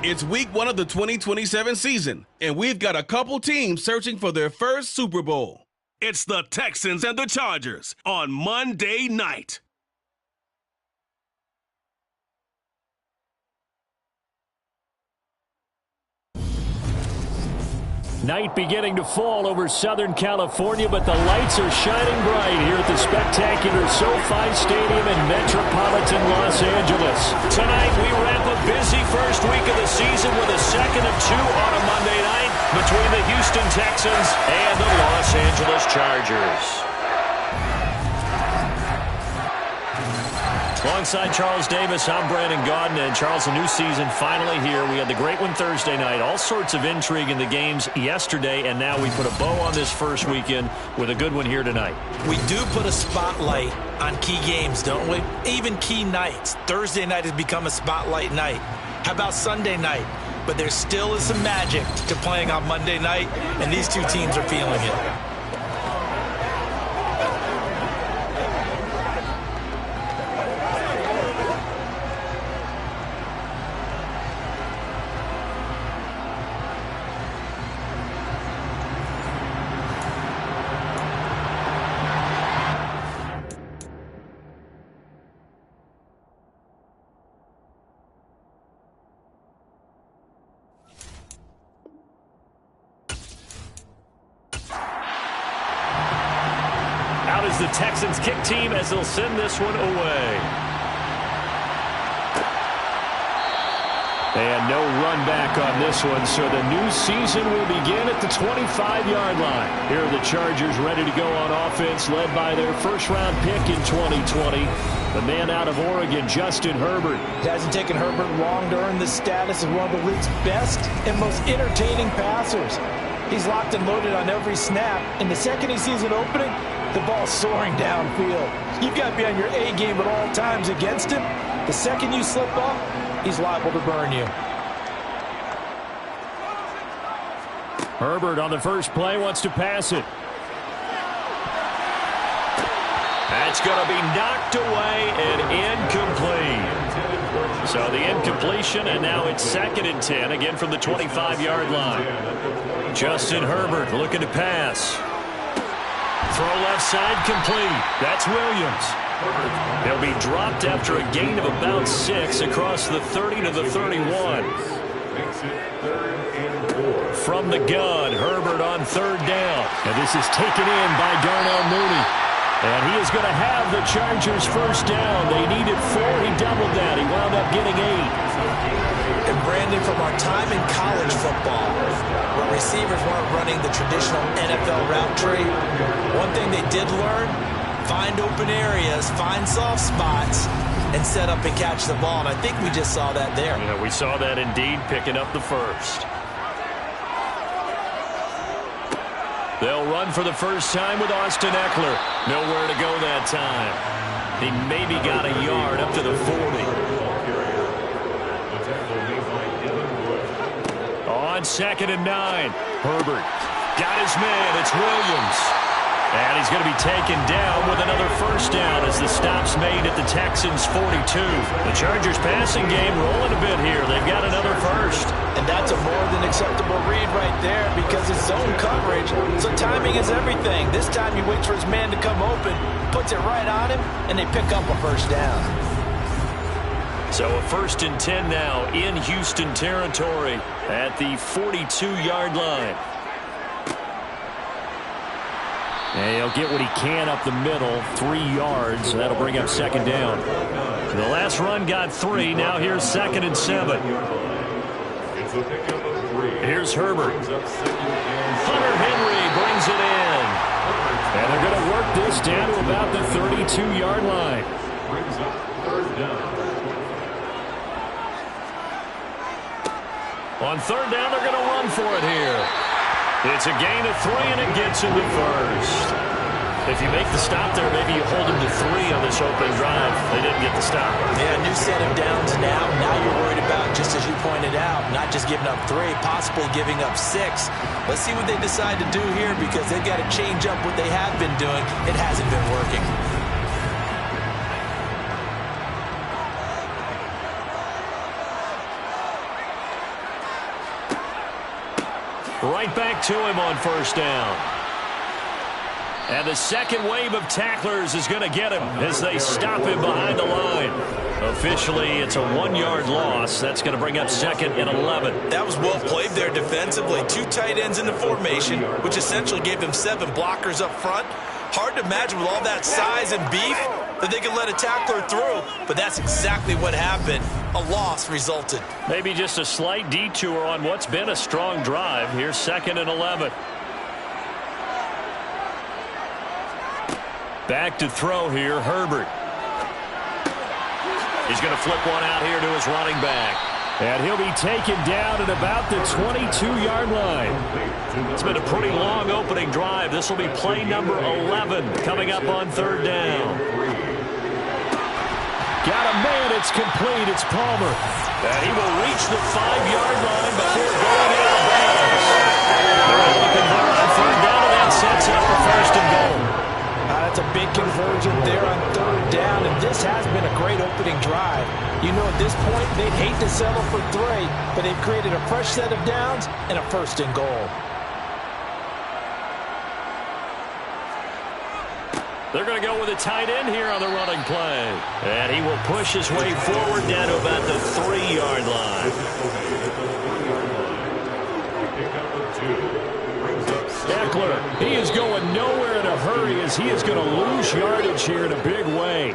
It's week 1 of the 2027 season, and we've got a couple teams searching for their first Super Bowl. It's the Texans and the Chargers on Monday night. Night beginning to fall over Southern California, but the lights are shining bright here at the spectacular SoFi Stadium in metropolitan Los Angeles. Tonight, we wrap a busy first week of the season with a second of 2 on a Monday night between the Houston Texans and the Los Angeles Chargers. Alongside Charles Davis, I'm Brandon Gaudin, and Charles, a new season finally here. We had the great one Thursday night, all sorts of intrigue in the games yesterday, and now we put a bow on this first weekend with a good one here tonight. We do put a spotlight on key games, don't we? Even key nights. Thursday night has become a spotlight night. How about Sunday night? But there still is some magic to playing on Monday night, and these two teams are feeling it. The Texans kick team as they'll send this one away. And no run back on this one, so the new season will begin at the 25-yard line. Here are the Chargers ready to go on offense, led by their first-round pick in 2020, the man out of Oregon, Justin Herbert. It hasn't taken Herbert long to earn the status of one of the league's best and most entertaining passers. He's locked and loaded on every snap, and the second he sees an opening, the ball's soaring downfield. You've got to be on your A game at all times against him. The second you slip up, he's liable to burn you. Herbert on the first play wants to pass it. That's going to be knocked away and incomplete. So the incompletion, and now it's 2nd and 10, again from the 25-yard line. Justin Herbert looking to pass. Throw left side complete. That's Williams. He'll be dropped after a gain of about 6 across the 30 to the 31. From the gun, Herbert on 3rd down. And this is taken in by Darnell Mooney. And he is going to have the Chargers first down. They needed 4. He doubled that. He wound up getting 8. And Brandon, from our time in college football, where receivers weren't running the traditional NFL route tree, one thing they did learn, find open areas, find soft spots, and set up and catch the ball. And I think we just saw that there. Yeah, we saw that indeed, picking up the first. They'll run for the first time with Austin Eckler. Nowhere to go that time. He maybe got a yard up to the 40. On 2nd and 9, Herbert got his man. It's Williams. And he's going to be taken down with another first down as the stop's made at the Texans' 42. The Chargers passing game rolling a bit here. They've got another first. And that's a more than acceptable read right there because it's zone coverage. So timing is everything. This time he waits for his man to come open, puts it right on him, and they pick up a first down. So a 1st and 10 now in Houston territory at the 42-yard line. And he'll get what he can up the middle, 3 yards. That'll bring up 2nd down. The last run got 3. Now here's 2nd and 7. Here's Herbert. Hunter Henry brings it in. And they're going to work this down to about the 32-yard line. Brings up 3rd down. On 3rd down, they're going to run for it here. It's a gain of 3, and it gets him to first. If you make the stop there, maybe you hold him to 3 on this opening drive. They didn't get the stop. Yeah, new set of downs now. Now you're worried about, just as you pointed out, not just giving up 3, possibly giving up 6. Let's see what they decide to do here because they've got to change up what they have been doing. It hasn't been working. Right back to him on first down. And the second wave of tacklers is going to get him as they stop him behind the line. Officially, it's a 1-yard loss. That's going to bring up 2nd and 11. That was well played there defensively. 2 tight ends in the formation, which essentially gave them 7 blockers up front. Hard to imagine with all that size and beef that they could let a tackler through, but that's exactly what happened. A loss resulted. Maybe just a slight detour on what's been a strong drive. Here's 2nd and 11. Back to throw here, Herbert. He's going to flip one out here to his running back. And he'll be taken down at about the 22-yard line. It's been a pretty long opening drive. This will be play number 11 coming up on 3rd down. Got a man. It's complete. It's Palmer. And he will reach the 5-yard line before going out of bounds. They're able to convert on 3rd down, and that sets up for 1st and goal. That's a big conversion there on 3rd down, and this has been a great opening drive. You know, at this point, they'd hate to settle for 3, but they've created a fresh set of downs and a 1st and goal. They're going to go with a tight end here on the running play. And he will push his way forward down to about the 3-yard line. Eckler, he is going nowhere in a hurry as he is going to lose yardage here in a big way.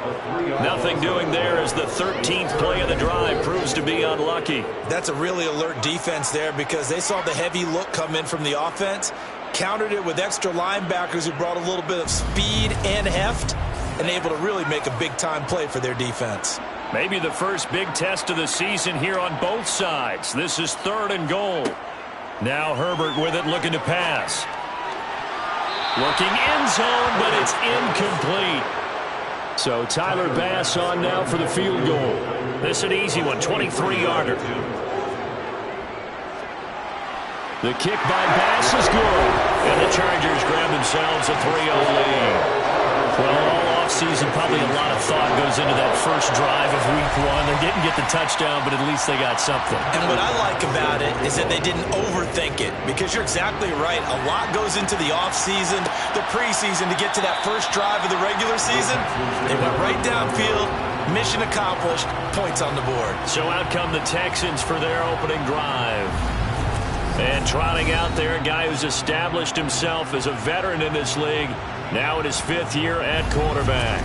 Nothing doing there as the 13th play of the drive proves to be unlucky. That's a really alert defense there because they saw the heavy look come in from the offense, countered it with extra linebackers who brought a little bit of speed and heft, and able to really make a big-time play for their defense. Maybe the first big test of the season here on both sides. This is 3rd and goal. Now Herbert with it, looking to pass. Looking end zone, but it's incomplete. So Tyler Bass on now for the field goal. This is an easy one, 23-yarder. The kick by Bass is good. And the Chargers grab themselves a 3-0 lead. Well, all offseason, probably a lot of thought goes into that first drive of Week 1. They didn't get the touchdown, but at least they got something. And what I like about it is that they didn't overthink it, because you're exactly right. A lot goes into the offseason, the preseason, to get to that first drive of the regular season. They went right downfield, mission accomplished, points on the board. So out come the Texans for their opening drive. And trotting out there, a guy who's established himself as a veteran in this league, now in his 5th year at quarterback.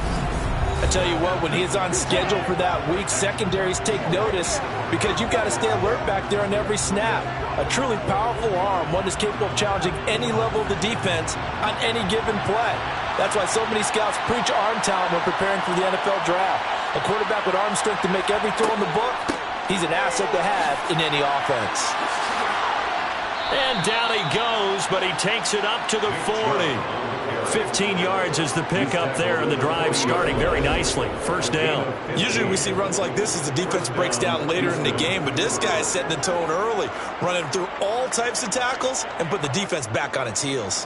I tell you what, when he's on schedule for that week, secondaries take notice because you've got to stay alert back there on every snap. A truly powerful arm, one that's capable of challenging any level of the defense on any given play. That's why so many scouts preach arm talent when preparing for the NFL draft. A quarterback with arm strength to make every throw in the book, he's an asset to have in any offense. And down he goes, but he takes it up to the 40. 15 yards is the pickup there, and the drive starting very nicely. 1st down. Usually we see runs like this as the defense breaks down later in the game, but this guy is setting the tone early, running through all types of tackles and put the defense back on its heels.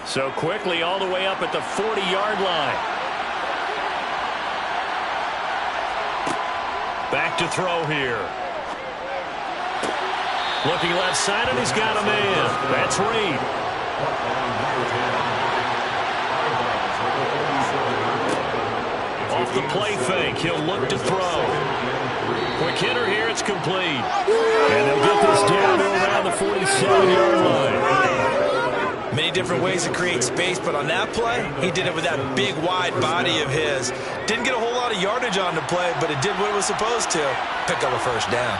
So quickly all the way up at the 40-yard line. Back to throw here. Looking left side, and he's got a man. That's Reed. Off the play fake, he'll look to throw. Quick hitter here, it's complete. And they'll get this down to around the 47-yard line. Many different ways to create space, but on that play, he did it with that big, wide body of his. Didn't get a whole lot of yardage on the play, but it did what it was supposed to. Pick up a 1st down.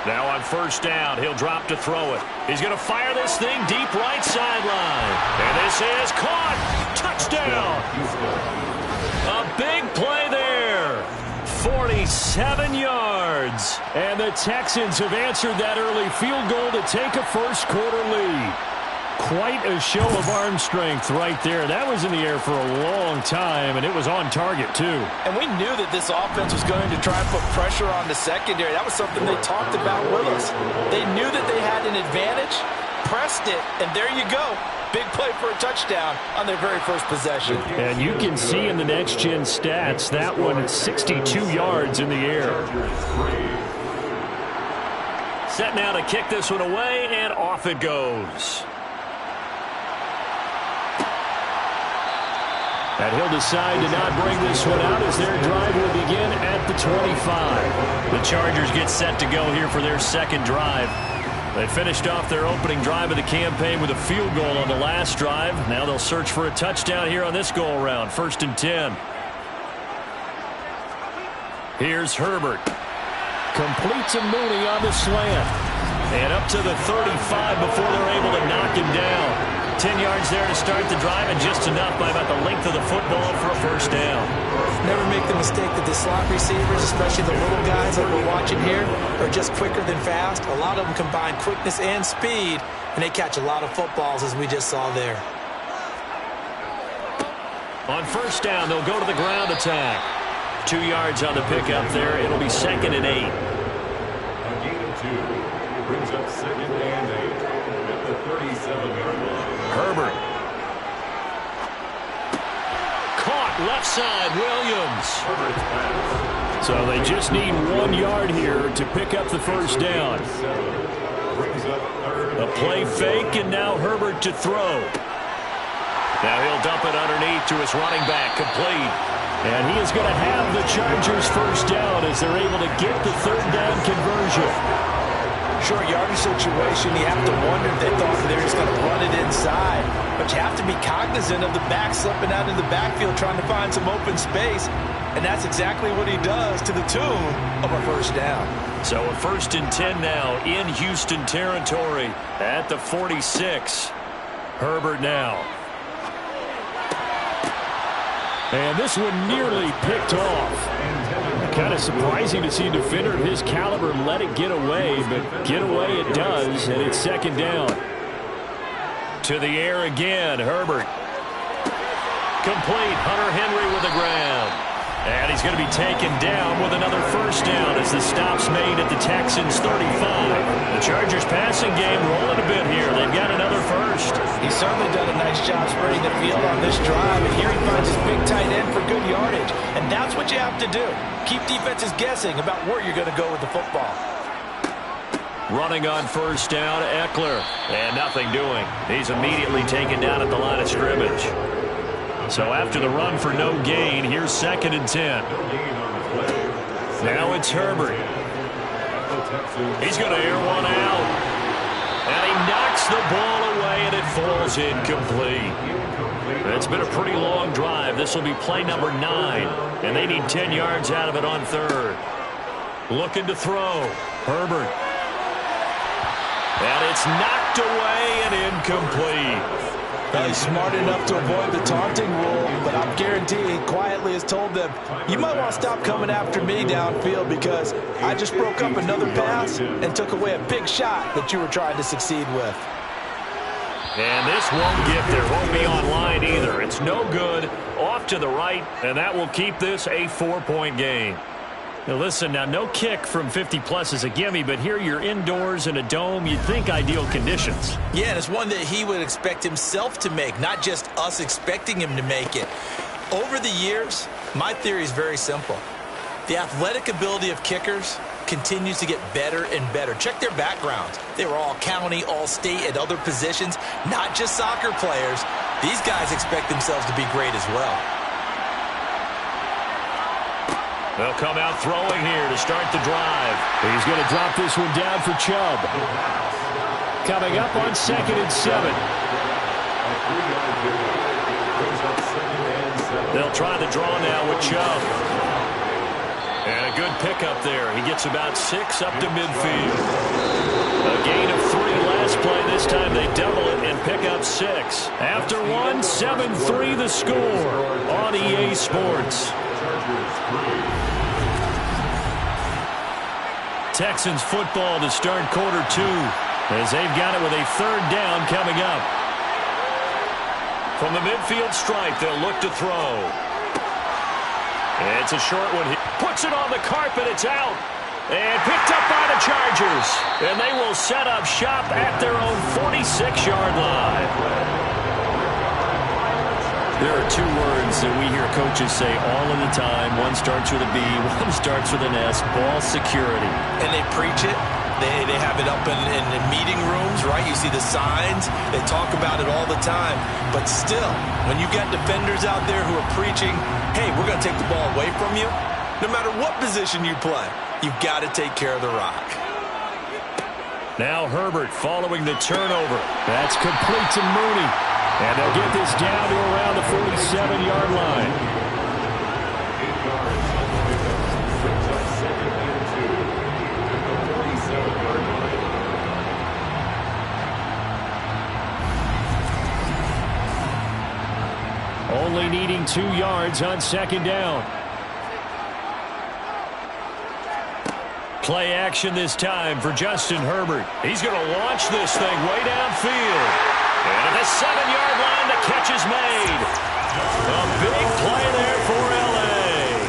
Now on 1st down, he'll drop to throw it. He's going to fire this thing deep right sideline. And this is caught. Touchdown. A big play there. 47 yards. And the Texans have answered that early field goal to take a first-quarter lead. Quite a show of arm strength right there. That was in the air for a long time, and it was on target, too. And we knew that this offense was going to try and put pressure on the secondary. That was something they talked about with us. They knew that they had an advantage. pressed it, and there you go. Big play for a touchdown on their very first possession. And you can see in the next-gen stats, that one is 62 yards in the air. Set now to kick this one away, and off it goes. And he'll decide to not bring this one out as their drive will begin at the 25. The Chargers get set to go here for their second drive. They finished off their opening drive of the campaign with a field goal on the last drive. Now they'll search for a touchdown here on this go-around. 1st and 10. Here's Herbert. Completes a Mooney on the slant. And up to the 35 before they're able to knock him down. 10 yards there to start the drive, and just enough by about the length of the football for a first down. Never make the mistake that the slot receivers, especially the little guys that we're watching here, are just quicker than fast. A lot of them combine quickness and speed, and they catch a lot of footballs, as we just saw there. On first down, they'll go to the ground attack. 2 yards on the pickup there. It'll be 2nd and 8. A gain of 2 brings up 2nd and 8 at the 37-yard line. Herbert. Caught left side, Williams. So they just need 1 yard here to pick up the first down. A play fake, and now Herbert to throw. Now he'll dump it underneath to his running back, complete. And he is going to have the Chargers first down as they're able to get the third down conversion. Short yardage situation, you have to wonder if they thought they were just going to run it inside. But you have to be cognizant of the back slipping out in the backfield trying to find some open space. And that's exactly what he does to the tune of a first down. So a 1st and 10 now in Houston territory at the 46. Herbert now. And this one nearly picked off. Kind of surprising to see a defender of his caliber let it get away, but get away it does, and it's 2nd down. To the air again, Herbert. Complete, Hunter Henry with the ground. And he's going to be taken down with another first down as the stop's made at the Texans' 35. The Chargers passing game rolling a bit here. They've got another first. He's certainly done a nice job spreading the field on this drive, and here he finds his big tight end for good yardage. And that's what you have to do. Keep defenses guessing about where you're going to go with the football. Running on first down, Eckler. And nothing doing. He's immediately taken down at the line of scrimmage. So after the run for no gain, here's 2nd and 10. Now it's Herbert. He's going to air one out. And he knocks the ball away, and it falls incomplete. It's been a pretty long drive. This will be play number 9. And they need 10 yards out of it on 3rd. Looking to throw. Herbert. And it's knocked away and incomplete. He's smart enough to avoid the taunting rule, but I'm guaranteeing he quietly has told them, you might want to stop coming after me downfield because I just broke up another pass and took away a big shot that you were trying to succeed with. And this won't get there. Won't be online either. It's no good. Off to the right, and that will keep this a 4-point game. Now listen, now no kick from 50-plus is a gimme, but here you're indoors in a dome. You'd think ideal conditions. Yeah, and it's one that he would expect himself to make, not just us expecting him to make it. Over the years, my theory is very simple. The athletic ability of kickers continues to get better and better. Check their backgrounds. They were all county, all state, at other positions, not just soccer players. These guys expect themselves to be great as well. They'll come out throwing here to start the drive. He's going to drop this one down for Chubb. Coming up on 2nd and 7. They'll try the draw now with Chubb. And a good pickup there. He gets about 6 up to midfield. A gain of 3 last play. This time they double it and pick up 6. After 1, 7-3 the score on EA Sports. Texans football to start quarter 2 as they've got it with a 3rd down coming up. From the midfield stripe, they'll look to throw. It's a short one. He puts it on the carpet. It's out. And picked up by the Chargers. And they will set up shop at their own 46-yard line. There are two words that we hear coaches say all of the time. One starts with a B, one starts with an S, ball security. And they preach it. They have it up in meeting rooms, right? You see the signs. They talk about it all the time. But still, when you got defenders out there who are preaching, hey, we're going to take the ball away from you, no matter what position you play, you've got to take care of the rock. Now Herbert following the turnover. That's complete to Mooney. And they'll get this down to around the 47-yard line. Only needing 2 yards on second down. Play action this time for Justin Herbert. He's going to launch this thing way downfield. And at the 7-yard line, the catch is made. A big play there for L.A.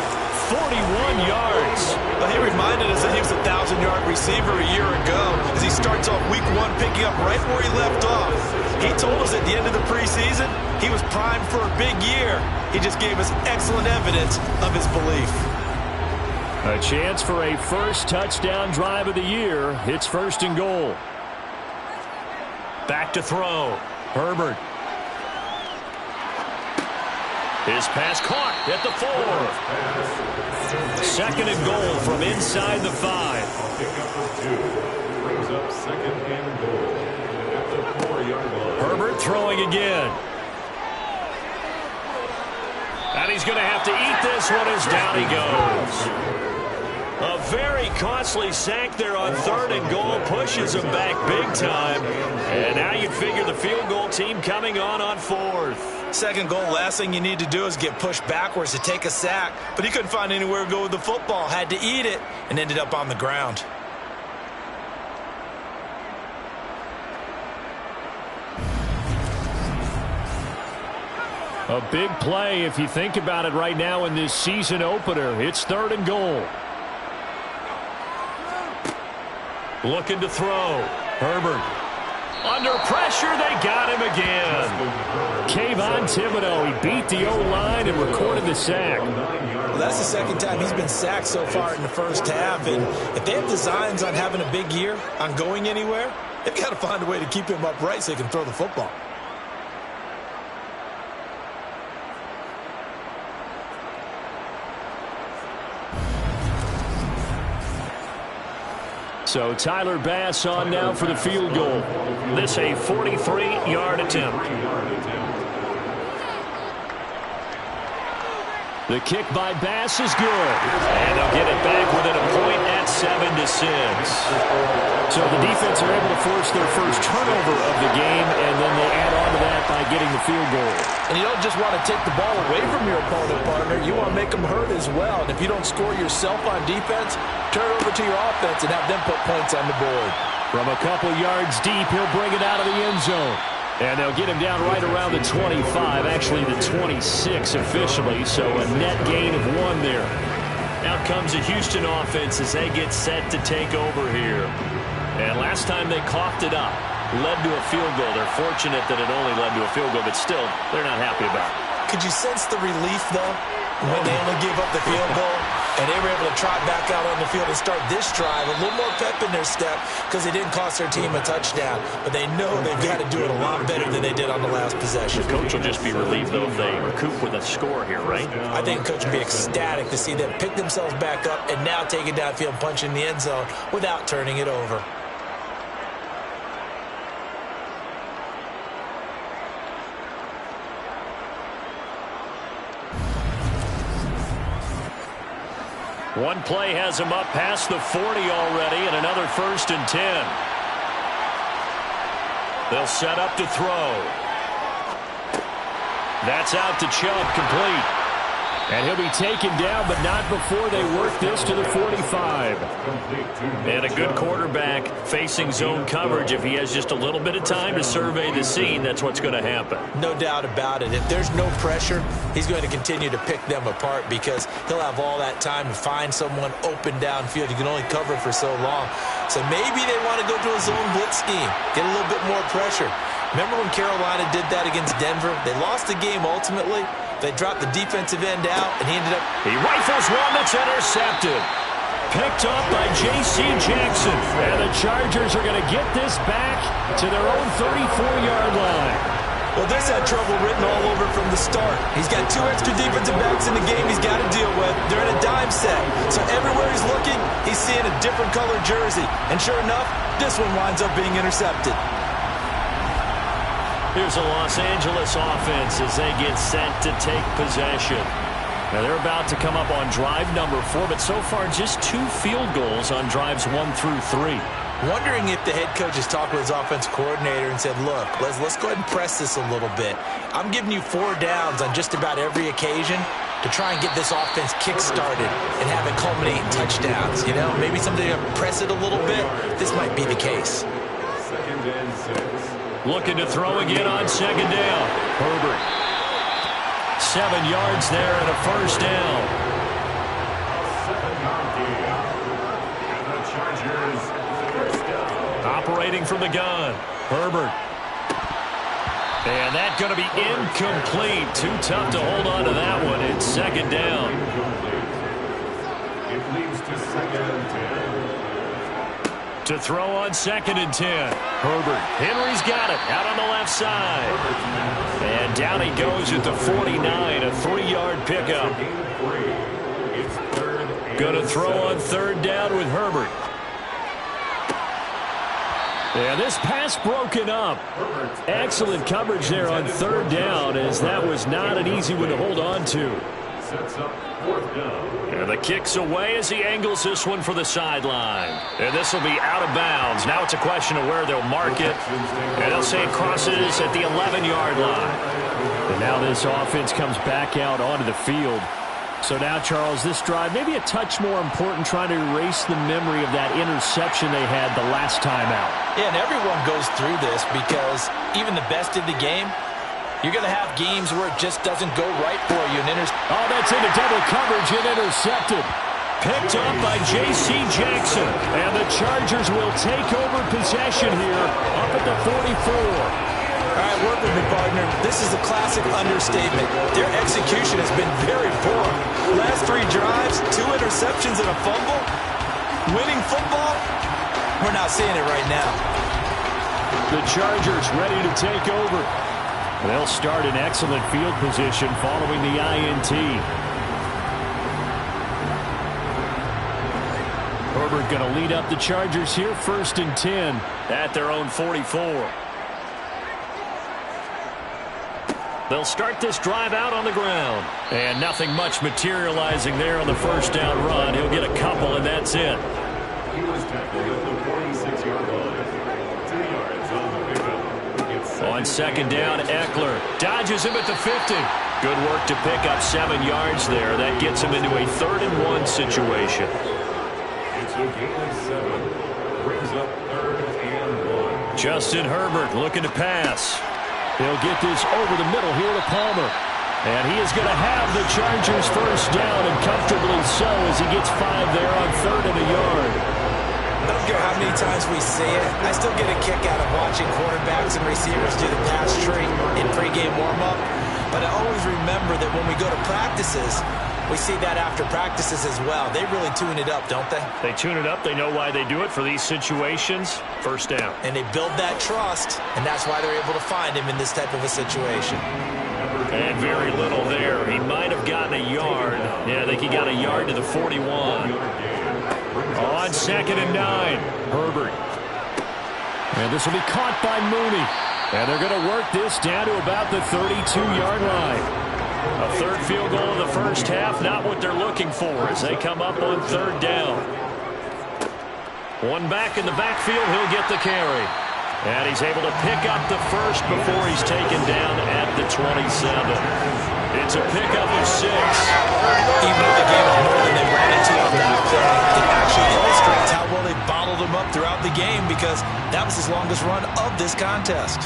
41 yards. Well, he reminded us that he was a 1,000-yard receiver a year ago as he starts off week 1 picking up right where he left off. He told us at the end of the preseason he was primed for a big year. He just gave us excellent evidence of his belief. A chance for a first touchdown drive of the year. It's 1st and goal. Back to throw. Herbert. His pass caught at the 4. 2nd and goal from inside the 5. Brings up 2nd and goal at the 4-yard line. Herbert throwing again. And he's going to have to eat this one as down he goes. A very costly sack there on 3rd and goal. Pushes him back big time. And now you'd figure the field goal team coming on 4th. 2nd goal, last thing you need to do is get pushed backwards to take a sack. But he couldn't find anywhere to go with the football. Had to eat it and ended up on the ground. A big play if you think about it right now in this season opener. It's 3rd and goal. Looking to throw. Herbert. Under pressure, they got him again. Kayvon Thibodeau, he beat the O-line and recorded the sack. Well, that's the 2nd time he's been sacked so far in the first half. And if they have designs on having a big year, on going anywhere, they've got to find a way to keep him upright so he can throw the football. So Tyler Bass on now for the field goal. This a 43-yard attempt. The kick by Bass is good. And they'll get it back within a point at 7-6. So the defense are able to force their first turnover of the game, and then they add on to that by getting the field goal. And you don't just want to take the ball away from your opponent, partner. You want to make them hurt as well. And if you don't score yourself on defense, turn it over to your offense and have them put points on the board. From a couple yards deep, he'll bring it out of the end zone. And they'll get him down right around the 25, actually the 26 officially, so a net gain of 1 there. Out comes the Houston offense as they get set to take over here. And last time they coughed it up, led to a field goal. They're fortunate that it only led to a field goal, but still, they're not happy about it. Could you sense the relief, though, when they only gave up the field goal and they were able to trot back out on the field and start this drive, a little more pep in their step because they didn't cost their team a touchdown, but they know they've got to do it a lot better than they did on the last possession. The coach will just be relieved, though, if they recoup with a score here, right? I think the coach will be ecstatic to see them pick themselves back up and now take it downfield and punch in the end zone without turning it over. One play has him up past the 40 already, and another 1st and 10. They'll set up to throw. That's out to Chubb, complete. And he'll be taken down, but not before they work this to the 45. And a good quarterback facing zone coverage. If he has just a little bit of time to survey the scene, that's what's going to happen. No doubt about it. If there's no pressure, he's going to continue to pick them apart because he'll have all that time to find someone open downfield. You can only cover for so long. So maybe they want to go to a zone blitz scheme, get a little bit more pressure. Remember when Carolina did that against Denver? They lost the game ultimately. They dropped the defensive end out, and he ended up... He rifles one that's intercepted. Picked up by J.C. Jackson. And the Chargers are going to get this back to their own 34-yard line. Well, this had trouble written all over from the start. He's got 2 extra defensive backs in the game he's got to deal with. They're in a dime set. So everywhere he's looking, he's seeing a different colored jersey. And sure enough, this one winds up being intercepted. Here's a Los Angeles offense as they get set to take possession. Now they're about to come up on drive number 4, but so far just 2 field goals on drives 1 through 3. Wondering if the head coach has talked with his offense coordinator and said, look, let's go ahead and press this a little bit. I'm giving you 4 downs on just about every occasion to try and get this offense kick-started and have it culminate in touchdowns. You know, maybe something to press it a little bit. This might be the case. 2nd and 6. Looking to throw again on 2nd down. Herbert. 7 yards there and a first down. 7-yard gain. And the Chargers first down. Operating from the gun. Herbert. And that's going to be incomplete. Too tough to hold on to that one. It's 2nd down. Incomplete. It leads to 2nd and 10. To throw on 2nd and 10. Herbert. Henry's got it out on the left side. And down he goes at the 49. A 3-yard pickup. Going to throw on 3rd down with Herbert. And this pass broken up. Excellent coverage there on 3rd down, as that was not an easy one to hold on to. Sets up 4th down. And the kick's away as he angles this one for the sideline. And this will be out of bounds. Now it's a question of where they'll mark it. And they'll say it crosses at the 11-yard line. And now this offense comes back out onto the field. So now, Charles, this drive maybe a touch more important, trying to erase the memory of that interception they had the last time out. Yeah, and everyone goes through this because even the best in the game, you're going to have games where it just doesn't go right for you. Oh, that's into double coverage and intercepted. Picked up by J.C. Jackson. And the Chargers will take over possession here up at the 44. All right, work with me, partner. This is a classic understatement. Their execution has been very poor. Last 3 drives, 2 interceptions and a fumble. Winning football? We're not seeing it right now. The Chargers ready to take over. They'll start in excellent field position following the INT. Herbert going to lead up the Chargers here, 1st and 10 at their own 44. They'll start this drive out on the ground. And nothing much materializing there on the 1st down run. He'll get a couple, and that's it. He was tackled at the 46-yard line. 2 yards on the pickup. On 2nd down, Eckler dodges him at the 50. Good work to pick up 7 yards there. That gets him into a 3rd and 1 situation. It's a gain of 7. Brings up 3rd and 1. Justin Herbert looking to pass. He'll get this over the middle here to Palmer. And he is going to have the Chargers first down, and comfortably so, as he gets 5 there on 3rd and a yard. I don't care how many times we see it. I still get a kick out of watching quarterbacks and receivers do the pass tree in pregame warm-up. But I always remember that when we go to practices, we see that after practices as well. They really tune it up, don't they? They tune it up. They know why they do it for these situations. First down. And they build that trust, and that's why they're able to find him in this type of a situation. And very little there. He might have gotten a yard. Yeah, I think he got a yard to the 41. On 2nd and 9, Herbert. And this will be caught by Mooney. And they're going to work this down to about the 32-yard line. A 3rd field goal in the first half, not what they're looking for as they come up on 3rd down. One back in the backfield, he'll get the carry. And he's able to pick up the first before he's taken down at the 27. It's a pickup of 6. Even though the game is more than they ran into on that play, it actually illustrates how well they bottled him up throughout the game because that was his longest run of this contest.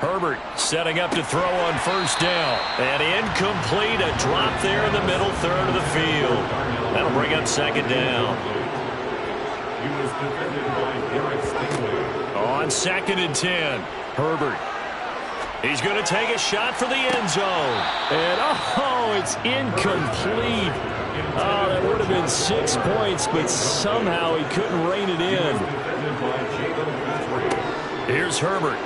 Herbert setting up to throw on first down. And incomplete, a drop there in the middle third of the field. That'll bring up second down. He was defended by Derek Stingley. On 2nd and 10, Herbert. He's going to take a shot for the end zone. And, oh, it's incomplete. Oh, that would have been 6 points, but somehow he couldn't rein it in. Here's Herbert.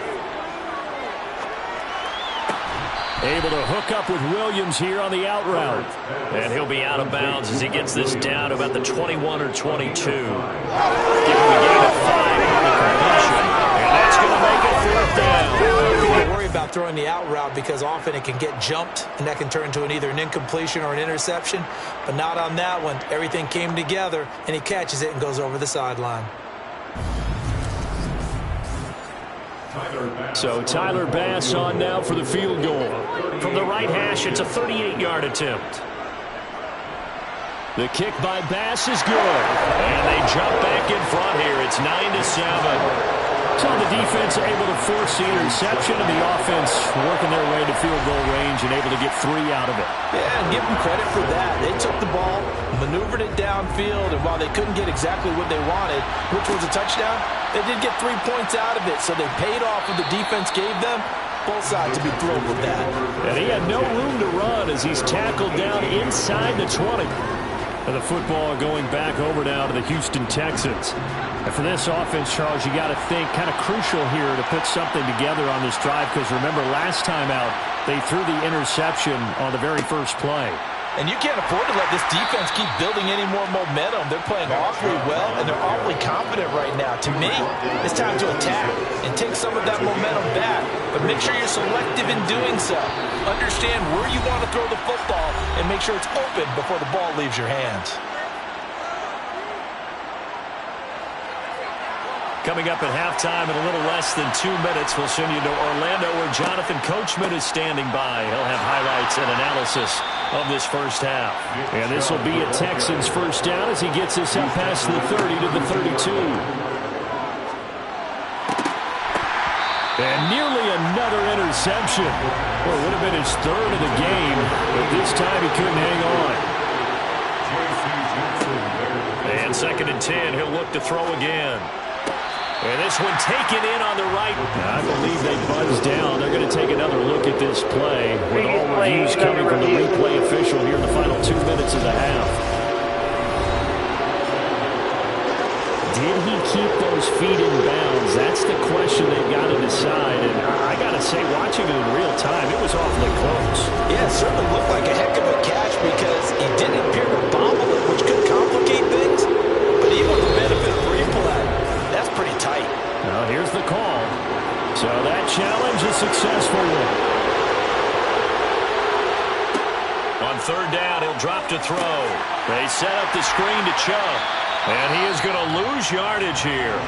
Able to hook up with Williams here on the out route. And he'll be out of bounds as he gets this down to about the 21 or 22. Give him a gain of 5 on the completion. And that's going to make it 4th down. Don't worry about throwing the out route because often it can get jumped and that can turn into either an incompletion or an interception. But not on that one. Everything came together and he catches it and goes over the sideline. So Tyler Bass on now for the field goal. From the right hash, it's a 38-yard attempt. The kick by Bass is good. And they jump back in front here. It's 9-7. So the defense able to force the interception, and the offense working their way to field goal range and able to get 3 out of it. Yeah, and give them credit for that. They took the ball, maneuvered it downfield, and while they couldn't get exactly what they wanted, which was a touchdown, they did get 3 points out of it, so they paid off what the defense gave them. Both sides to be thrilled with that. And he had no room to run as he's tackled down inside the 20. And the football going back over now to the Houston Texans. And for this offense, Charles, you got to think kind of crucial here to put something together on this drive because remember last time out they threw the interception on the very first play. And you can't afford to let this defense keep building any more momentum. They're playing awfully well, and they're awfully confident right now. To me, it's time to attack and take some of that momentum back. But make sure you're selective in doing so. Understand where you want to throw the football and make sure it's open before the ball leaves your hands. Coming up at halftime in a little less than 2 minutes, we'll send you to Orlando where Jonathan Coachman is standing by. He'll have highlights and analysis of this first half. And this will be a Texans first down as he gets us up past the 30 to the 32. And nearly another interception. Well, it would have been his 3rd of the game, but this time he couldn't hang on. And 2nd and 10, he'll look to throw again. And this one taken in on the right. I believe they buzzed down. They're going to take another look at this play with all reviews coming from the replay official here in the final 2 minutes of the half. Did he keep those feet in bounds? That's the question they've got to decide. And I got to say, watching it in real time, it was awfully close. Yeah, it certainly looked like a heck of a catch because he didn't appear to bobble it, which could complicate things. But even with the benefit of replay, that's pretty tight. Now here's the call. So that challenge is successful. On 3rd down, he'll drop to throw. They set up the screen to Chubb. And he is going to lose yardage here.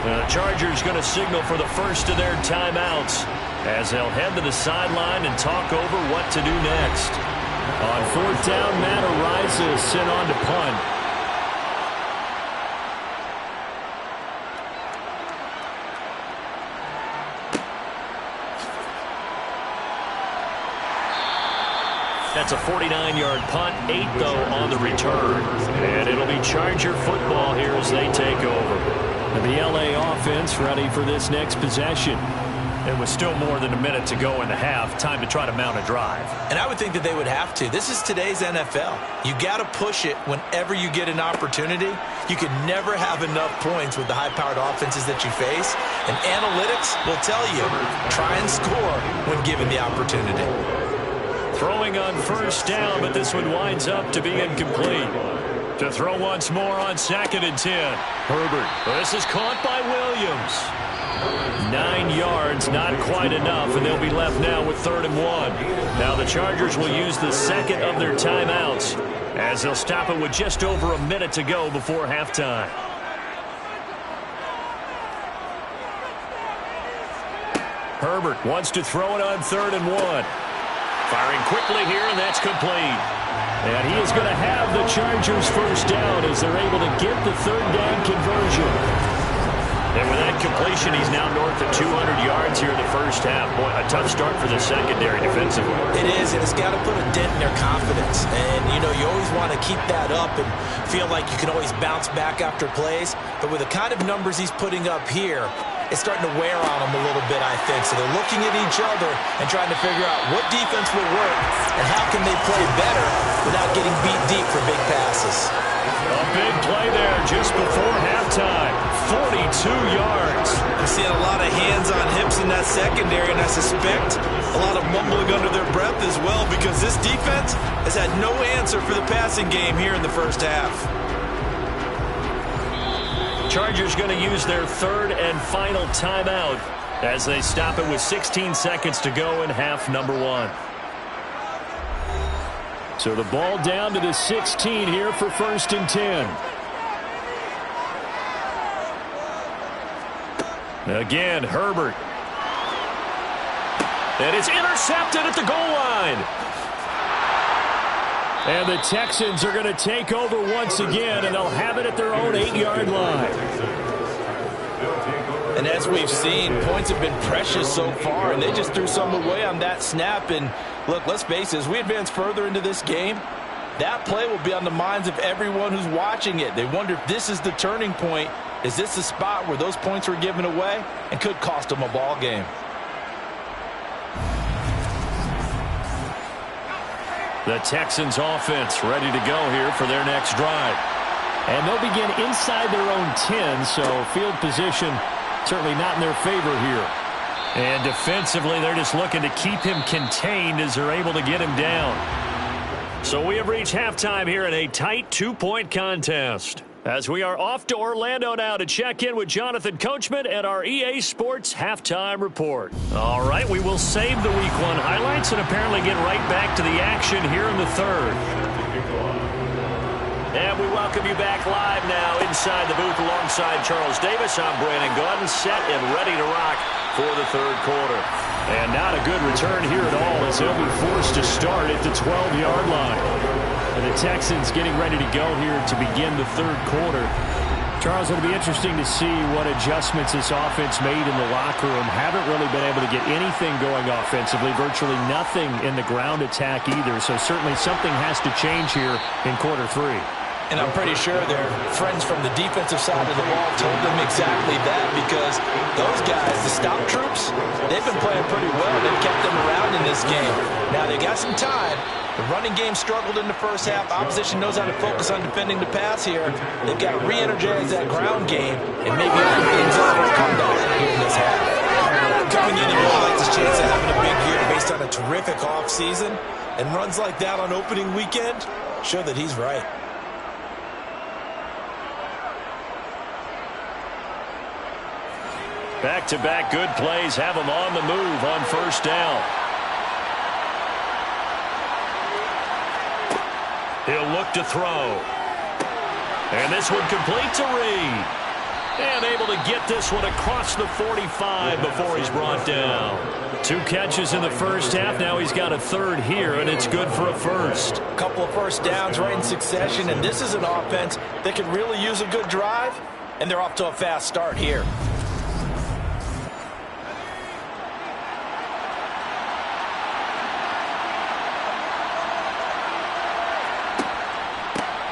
The Chargers going to signal for the first of their timeouts as they'll head to the sideline and talk over what to do next. On 4th down, Matt Araiza is sent on to punt. That's a 49-yard punt, 8 though on the return. And it'll be Charger football here as they take over. And the LA offense ready for this next possession. And with still more than a minute to go in the half, time to try to mount a drive. And I would think that they would have to. This is today's NFL. You got to push it whenever you get an opportunity. You can never have enough points with the high-powered offenses that you face. And analytics will tell you, try and score when given the opportunity. Throwing on first down, but this one winds up to be incomplete. To throw once more on 2nd and 10. Herbert. This is caught by Williams. 9 yards, not quite enough, and they'll be left now with 3rd and 1. Now the Chargers will use the second of their timeouts as they'll stop it with just over a minute to go before halftime. Herbert wants to throw it on 3rd and 1. Firing quickly here, and that's complete. And he is going to have the Chargers first down as they're able to get the 3rd down conversion. And with that completion, he's now north of 200 yards here in the first half. Boy, a tough start for the secondary defensively. It is, and it's got to put a dent in their confidence. And, you know, you always want to keep that up and feel like you can always bounce back after plays. But with the kind of numbers he's putting up here, it's starting to wear on them a little bit, I think. So they're looking at each other and trying to figure out what defense will work and how can they play better without getting beat deep for big passes. A big play there just before halftime. 42 yards. I'm seeing a lot of hands on hips in that secondary, and I suspect a lot of mumbling under their breath as well, because this defense has had no answer for the passing game here in the first half. Chargers going to use their 3rd and final timeout as they stop it with 16 seconds to go in half number 1. So the ball down to the 16 here for 1st and 10. Again, Herbert. And it's intercepted at the goal line. And the Texans are going to take over once again, and they'll have it at their own 8-yard line. And as we've seen, points have been precious so far, and they just threw some away on that snap. And look, let's face it, as we advance further into this game, that play will be on the minds of everyone who's watching it. They wonder if this is the turning point. Is this the spot where those points were given away and could cost them a ball game? The Texans offense ready to go here for their next drive. And they'll begin inside their own 10, so field position certainly not in their favor here. And defensively, they're just looking to keep him contained as they're able to get him down. So we have reached halftime here in a tight 2-point contest. As we are off to Orlando now to check in with Jonathan Coachman and our EA Sports Halftime Report. All right, we will save the Week 1 highlights and apparently get right back to the action here in the 3rd. And we welcome you back live now inside the booth alongside Charles Davis. I'm Brandon Gaudin, set and ready to rock for the 3rd quarter. And not a good return here at all as they'll be forced to start at the 12-yard line. And the Texans getting ready to go here to begin the 3rd quarter. Charles, it'll be interesting to see what adjustments this offense made in the locker room. Haven't really been able to get anything going offensively, virtually nothing in the ground attack either. So certainly something has to change here in quarter 3. And I'm pretty sure their friends from the defensive side of the ball told them exactly that, because those guys, the stop troops, they've been playing pretty well. They've kept them around in this game. Now they got some time. The running game struggled in the first half. Opposition knows how to focus on defending the pass here. They've got to re-energize that ground game and maybe open things up for a comeback here in this half. Coming in, he really likes his chance of having a big year based on a terrific offseason, and runs like that on opening weekend show that he's right. Back-to-back good plays have them on the move on 1st down. He'll look to throw. And this one complete to Reed. And able to get this one across the 45 before he's brought down. 2 catches in the first half. Now he's got a 3rd here, and it's good for a 1st. A couple of first downs right in succession, and this is an offense that could really use a good drive, and they're off to a fast start here.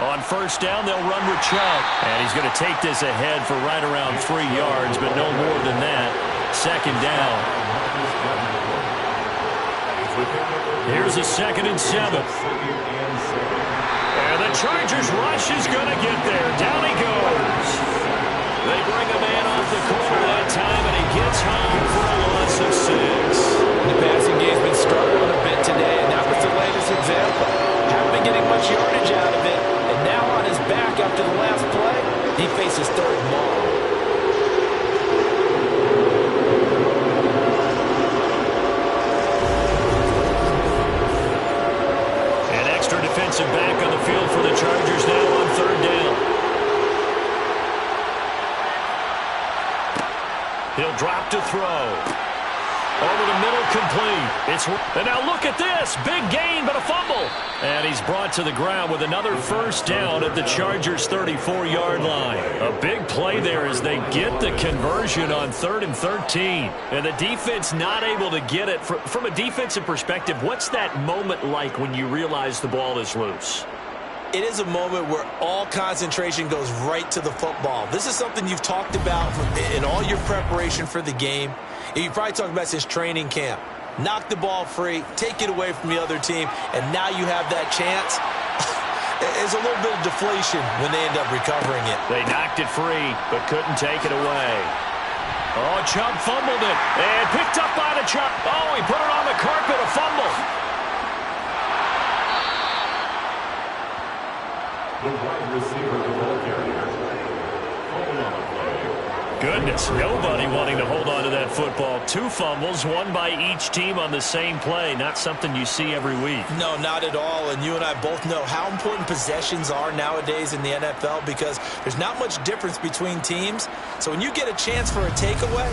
On 1st down, they'll run with Chubb. And he's going to take this ahead for right around 3 yards, but no more than that. 2nd down. Here's a 2nd and 7. And the Chargers rush is going to get there. Down he goes. They bring a man off the corner that time, and he gets home for a loss of 6. The passing game's been struggling a bit today, and that was the latest example. Haven't been getting much yardage out of it. And now on his back, He faces third and long. An extra defensive back on the field for the Chargers now on third down. He'll drop to throw. Over the middle, complete. And now look at this. Big gain, but a fumble. And he's brought to the ground with another first down at the Chargers' 34-yard line. A big play there as they get the conversion on 3rd and 13. And the defense not able to get it. From a defensive perspective, what's that moment like when you realize the ball is loose? It is a moment where all concentration goes right to the football. This is something you've talked about in all your preparation for the game. You probably talked about since training camp. Knock the ball free, take it away from the other team, and now you have that chance. There's a little bit of deflation when they end up recovering it. They knocked it free, but couldn't take it away. Oh, Chubb fumbled it, and picked up by the Chubb. Oh, he put it on the carpet, a fumble. The wide receiver, the ball carrier. Fumble on the play. Goodness, nobody wanting to hold on to that football. 2 fumbles, one by each team on the same play. Not something you see every week. No, not at all. And you and I both know how important possessions are nowadays in the NFL because there's not much difference between teams. So when you get a chance for a takeaway,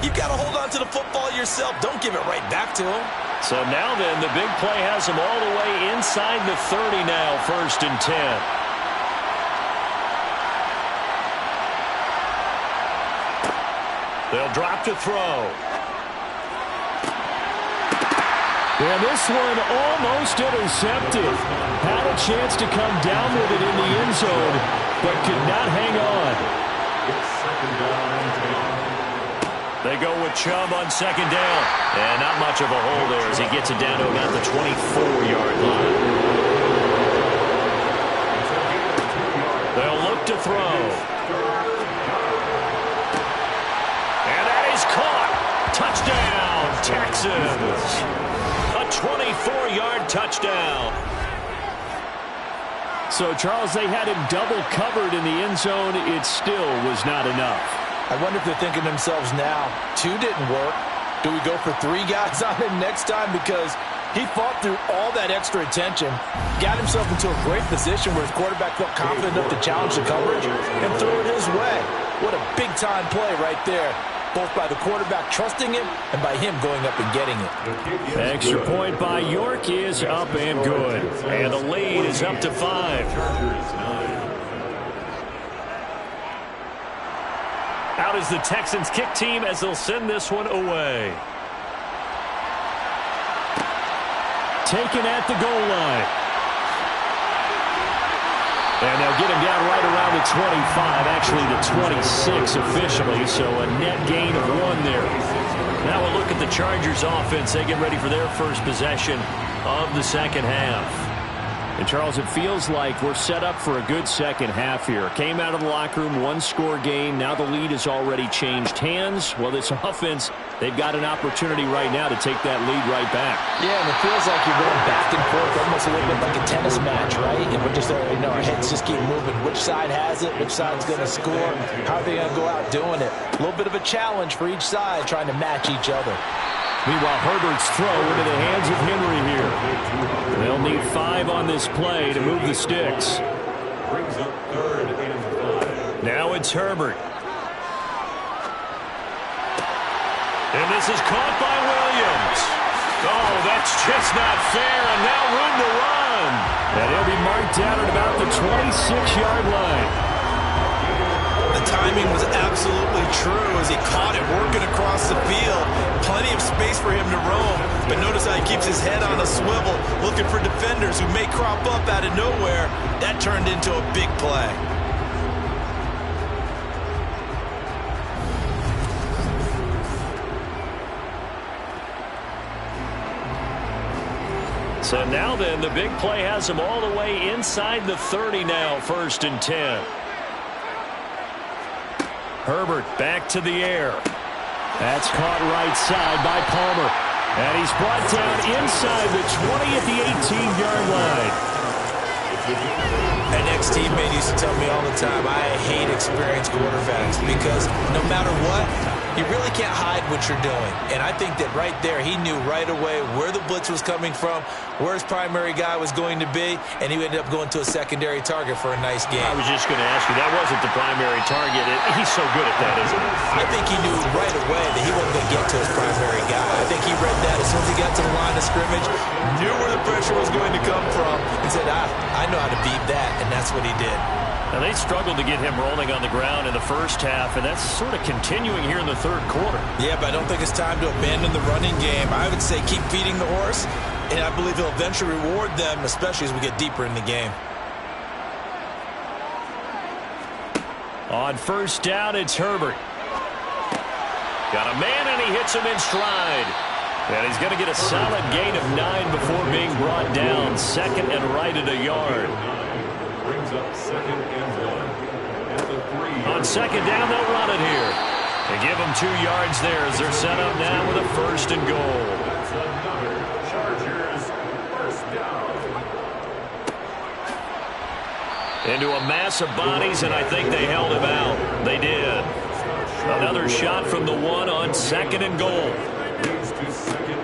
you've got to hold on to the football yourself. Don't give it right back to them. So now then, the big play has them all the way inside the 30 now, 1st and 10. They'll drop to throw. And this one almost intercepted. Had a chance to come down with it in the end zone, but could not hang on. They go with Chubb on 2nd down. And not much of a hole there as he gets it down to about the 24-yard line. They'll look to throw. Touchdown, Texans. A 24-yard touchdown. So, Charles, they had him double covered in the end zone. It still was not enough. I wonder if they're thinking to themselves now, 2 didn't work. Do we go for 3 guys on him next time? Because he fought through all that extra attention, got himself into a great position where his quarterback felt confident enough to challenge the coverage and throw it his way. What a big-time play right there, both by the quarterback trusting him and by him going up and getting it. The extra point by York is up and good. And the lead is up to 5. Out is the Texans kick team as they'll send this one away. Taken at the goal line. And they'll get him down right around the 25, actually the 26 officially, so a net gain of 1 there. Now we'll look at the Chargers offense. They get ready for their first possession of the second half. And, Charles, it feels like we're set up for a good second half here. Came out of the locker room, 1-score game. Now the lead has already changed hands. Well, this offense, they've got an opportunity right now to take that lead right back. Yeah, and it feels like you're going back and forth, almost a little bit like a tennis match, right? And we're just, our heads just keep moving. Which side has it? Which side's going to score? How are they going to go out doing it? A little bit of a challenge for each side, trying to match each other. Meanwhile, Herbert's throw into the hands of Henry here. They'll need 5 on this play to move the sticks. Brings up 3rd and 5. Now it's Herbert. And this is caught by Williams. Oh, that's just not fair, and now room to run. And he'll be marked down at about the 26-yard line. The timing was absolutely true as he caught it working across the field. Plenty of space for him to roam. But notice how he keeps his head on a swivel, looking for defenders who may crop up out of nowhere. That turned into a big play. So now then, the big play has them all the way inside the 30 now, 1st and 10. Herbert back to the air. That's caught right side by Palmer. And he's brought down inside the 20 at the 18-yard line. An ex-teammate used to tell me all the time, I hate experienced quarterbacks because no matter what, you really can't hide what you're doing. And I think that right there, he knew right away where the blitz was coming from, where his primary guy was going to be, and he ended up going to a secondary target for a nice game. I was just going to ask you, that wasn't the primary target. He's so good at that, isn't he? I think he knew right away that he wasn't going to get to his primary guy. I think he read that as soon as he got to the line of scrimmage, knew where the pressure was going to come from, and said, I know how to beat that, and that's what he did. Now, they struggled to get him rolling on the ground in the first half, and that's sort of continuing here in the third quarter. Yeah, but I don't think it's time to abandon the running game. I would say keep feeding the horse, and I believe he'll eventually reward them, especially as we get deeper in the game. On first down, it's Herbert. Got a man, and he hits him in stride. And he's going to get a solid gain of 9 before being brought down. Second and right at a yard. Brings up 2nd and 1 at the 3. On second down, they'll run it here. They give them 2 yards there as they're set up now with a first and goal. That's another Chargers first down. Into a mass of bodies, and I think they held him out. They did. Another shot from the 1 on second and goal.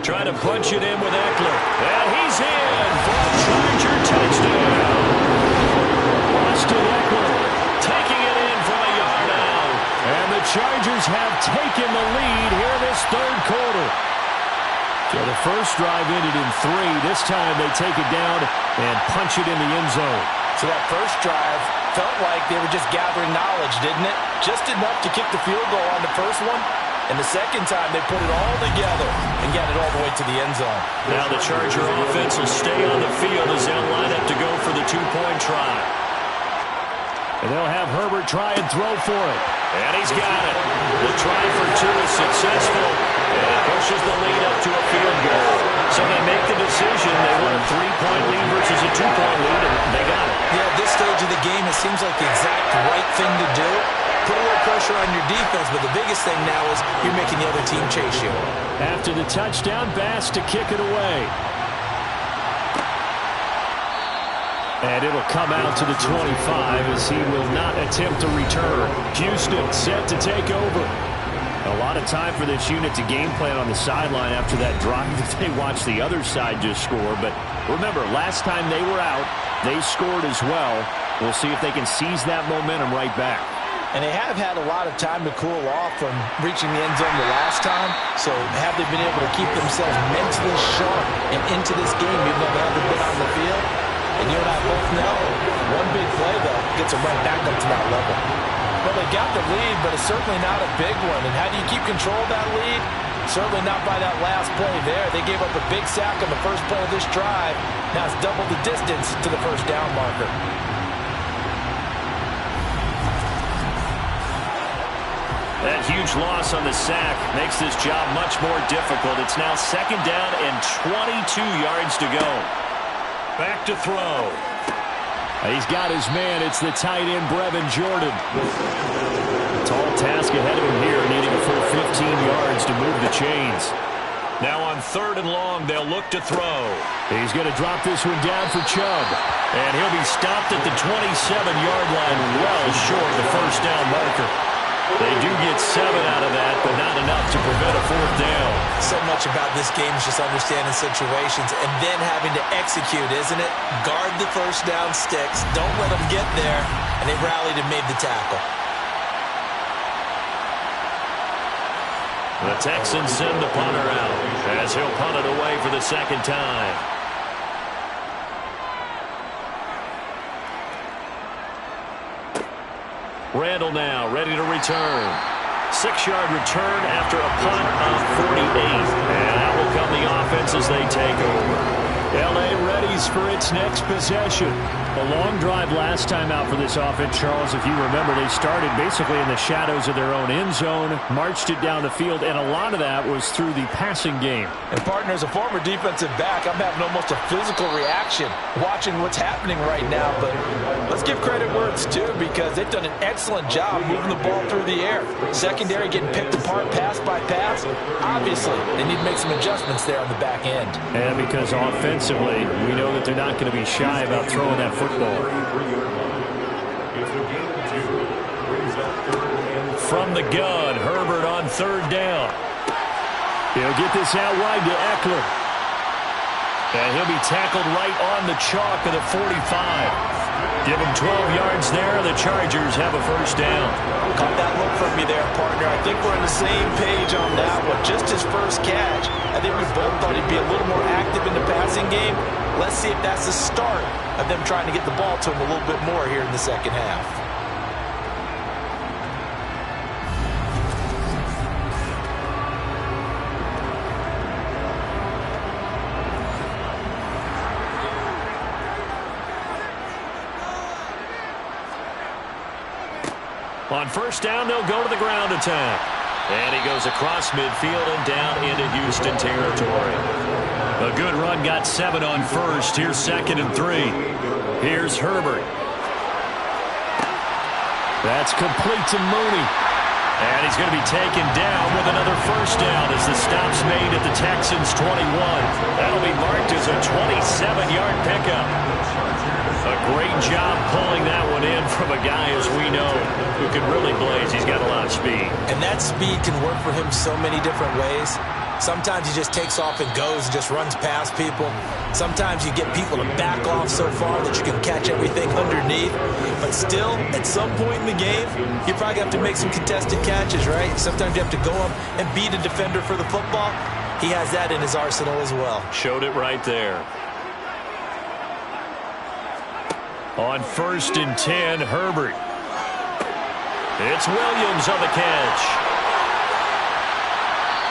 Trying to punch it in with Eckler. And he's in for a Charger touchdown. Austin Eckler taking it in from a yard out. And the Chargers have taken the lead here this third quarter. So the first drive ended in 3. This time they take it down and punch it in the end zone. So that first drive felt like they were just gathering knowledge, didn't it? Just enough to kick the field goal on the first one. And the second time, they put it all together and got it all the way to the end zone. Now the Charger offense will stay on the field as they'll line up to go for the 2-point try. And they'll have Herbert try and throw for it. And he's got it. The try for 2 is successful. And it pushes the lead up to a field goal. So they make the decision. They want a 3-point lead versus a 2-point lead, and they got it. Yeah, at this stage of the game, it seems like the exact right thing to do. Put a little pressure on your defense, but the biggest thing now is you're making the other team chase you. After the touchdown, Bass to kick it away. And it'll come out to the 25 as he will not attempt to return. Houston set to take over. A lot of time for this unit to game plan on the sideline after that drive that they watched the other side just score. But remember, last time they were out, they scored as well. We'll see if they can seize that momentum right back. And they have had a lot of time to cool off from reaching the end zone the last time. So have they been able to keep themselves mentally sharp and into this game even though they haven't been on the field? And you and I both know one big play, though, gets them right back up to that level. Well, they got the lead, but it's certainly not a big one. And how do you keep control of that lead? Certainly not by that last play there. They gave up a big sack on the first play of this drive. Now it's double the distance to the first down marker. That huge loss on the sack makes this job much more difficult. It's now second down and 22 yards to go. Back to throw. He's got his man. It's the tight end, Brevin Jordan. Tall task ahead of him here, needing a full 15 yards to move the chains. Now on third and long, they'll look to throw. He's going to drop this one down for Chubb. And he'll be stopped at the 27-yard line, well short of the first down marker. They do get 7 out of that, but not enough to prevent a fourth down. So much about this game is just understanding situations and then having to execute, isn't it? Guard the first down sticks. Don't let them get there. And they rallied and made the tackle. The Texans send the punter out as he'll punt it away for the second time. Randall now ready to return. 6-yard return after a punt of 48. And out will come the offense as they take over. L.A. readies for its next possession. A long drive last time out for this offense, Charles. If you remember, they started basically in the shadows of their own end zone, marched it down the field, and a lot of that was through the passing game. And, partner, as a former defensive back, I'm having almost a physical reaction watching what's happening right now. But Let's give credit where it's due because they've done an excellent job moving the ball through the air. Secondary getting picked apart pass by pass. Obviously, they need to make some adjustments there on the back end. And because offensively, we know that they're not going to be shy about throwing that football. From the gun, Herbert on third down. He'll get this out wide to Eckler. And he'll be tackled right on the chalk of the 45. Give him 12 yards there. The Chargers have a first down. Caught that look from me there, partner. I think we're on the same page on that one. Just his first catch. I think we both thought he'd be a little more active in the passing game. Let's see if that's the start of them trying to get the ball to him a little bit more here in the second half. On first down, they'll go to the ground attack. And he goes across midfield and down into Houston territory. A good run, got 7 on first. Here's 2nd and 3. Here's Herbert. That's complete to Mooney. And he's going to be taken down with another first down as the stop's made at the Texans' 21. That'll be marked as a 27-yard pickup. A great job pulling that one in from a guy, as we know, who can really blaze. He's got a lot of speed. And that speed can work for him so many different ways. Sometimes he just takes off and goes and just runs past people. Sometimes you get people to back off so far that you can catch everything underneath. But still, at some point in the game, you probably have to make some contested catches, right? Sometimes you have to go up and beat a defender for the football. He has that in his arsenal as well. Showed it right there. On 1st and 10, Herbert. It's Williams on the catch.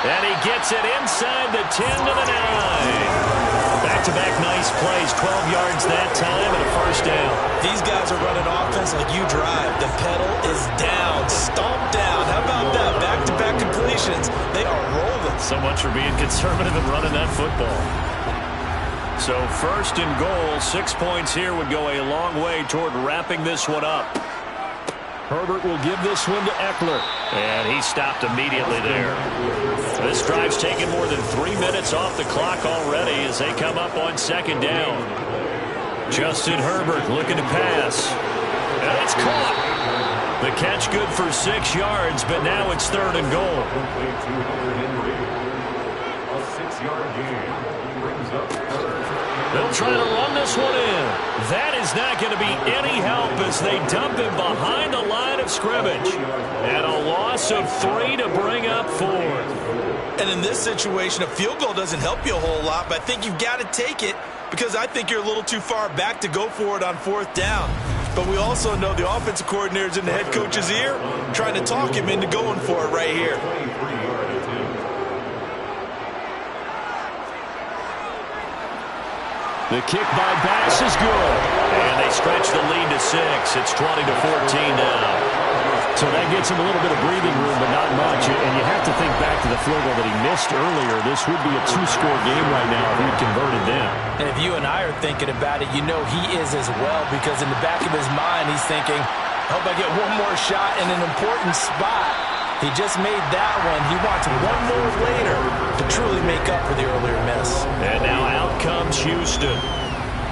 And he gets it inside the 10 to the 9. Back-to-back nice plays, 12 yards that time and a first down. These guys are running offense like you drive. The pedal is down, stomp down. How about that? Back-to-back completions. They are rolling. So much for being conservative and running that football. So 1st and goal, 6 points here would go a long way toward wrapping this one up. Herbert will give this one to Eckler. And he stopped immediately there. This drive's taken more than 3 minutes off the clock already as they come up on 2nd down. Justin Herbert looking to pass. And it's caught. The catch good for 6 yards, but now it's 3rd and goal. A 6-yard gain brings up. They'll try to run this one in. That is not going to be any help as they dump him behind the line of scrimmage. And a loss of 3 to bring up 4. And in this situation, a field goal doesn't help you a whole lot, but I think you've got to take it because I think you're a little too far back to go for it on 4th down. But we also know the offensive coordinator's in the head coach's ear, trying to talk him into going for it right here. The kick by Bass is good. And they stretch the lead to 6. It's 20 to 14 now. So that gets him a little bit of breathing room, but not much. And you have to think back to the field goal that he missed earlier. This would be a 2-score game right now if he converted them. And if you and I are thinking about it, you know he is as well, because in the back of his mind, he's thinking, I hope I get one more shot in an important spot. He just made that one. He wants one more later to truly make up for the earlier miss. And now out comes Houston.